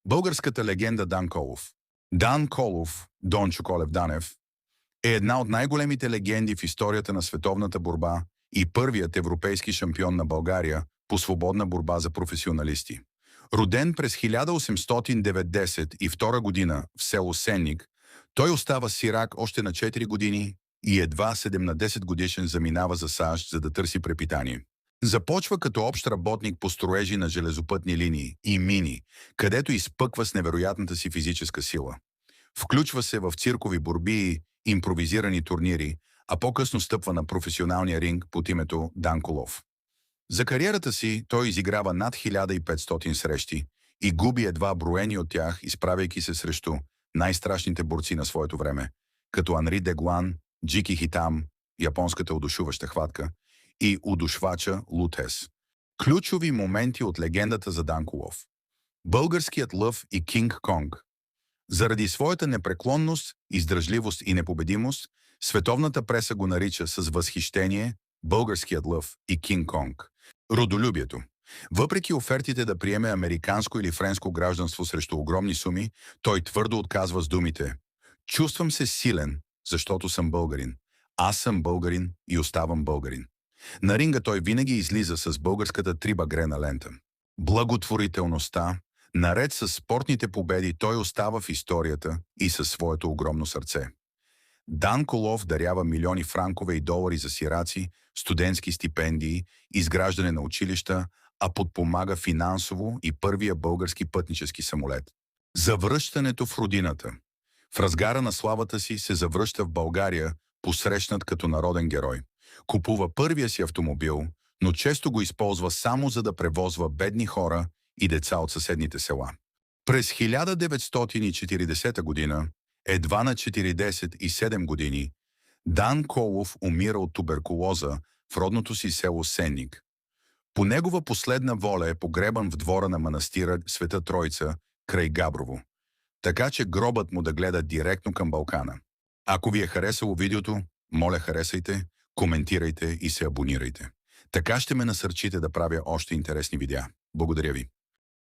Българската легенда Дан Колов. Дан Колов, Дончо Колев Данев, е една от най-големите легенди в историята на световната борба и първият европейски шампион на България по свободна борба за професионалисти. Роден през 1892 година в село Сенник, той остава сирак още на 4 години и едва 17 годишен заминава за САЩ, за да търси препитание. Започва като общ работник по строежи на железопътни линии и мини, където изпъква с невероятната си физическа сила. Включва се в циркови борби и импровизирани турнири, а по-късно стъпва на професионалния ринг под името Дан Колов. За кариерата си той изиграва над 1500 срещи и губи едва броени от тях, изправяйки се срещу най-страшните борци на своето време, като Анри Деглан, Джики Хитам, японската удушуваща хватка, и удушвача Лутес. Ключови моменти от легендата за Дан Колов. Българският лъв и Кинг Конг. Заради своята непреклонност, издръжливост и непобедимост, световната преса го нарича с възхищение българският лъв и Кинг Конг. Родолюбието. Въпреки офертите да приеме американско или френско гражданство срещу огромни суми, той твърдо отказва с думите: "Чувствам се силен, защото съм българин. Аз съм българин и оставам българин." На ринга той винаги излиза с българската трибагрена лента. Благотворителността, наред с спортните победи, той остава в историята и със своето огромно сърце. Дан Колов дарява милиони франкове и долари за сираци, студентски стипендии, изграждане на училища, а подпомага финансово и първия български пътнически самолет. Завръщането в родината. В разгара на славата си се завръща в България, посрещнат като народен герой. Купува първия си автомобил, но често го използва само за да превозва бедни хора и деца от съседните села. През 1940 година, едва на 47 години, Дан Колов умира от туберкулоза в родното си село Сенник. По негова последна воля е погребан в двора на манастира Света Тройца край Габрово, така че гробът му да гледа директно към Балкана. Ако ви е харесало видеото, моля харесайте, коментирайте и се абонирайте. Така ще ме насърчите да правя още интересни видеа. Благодаря ви.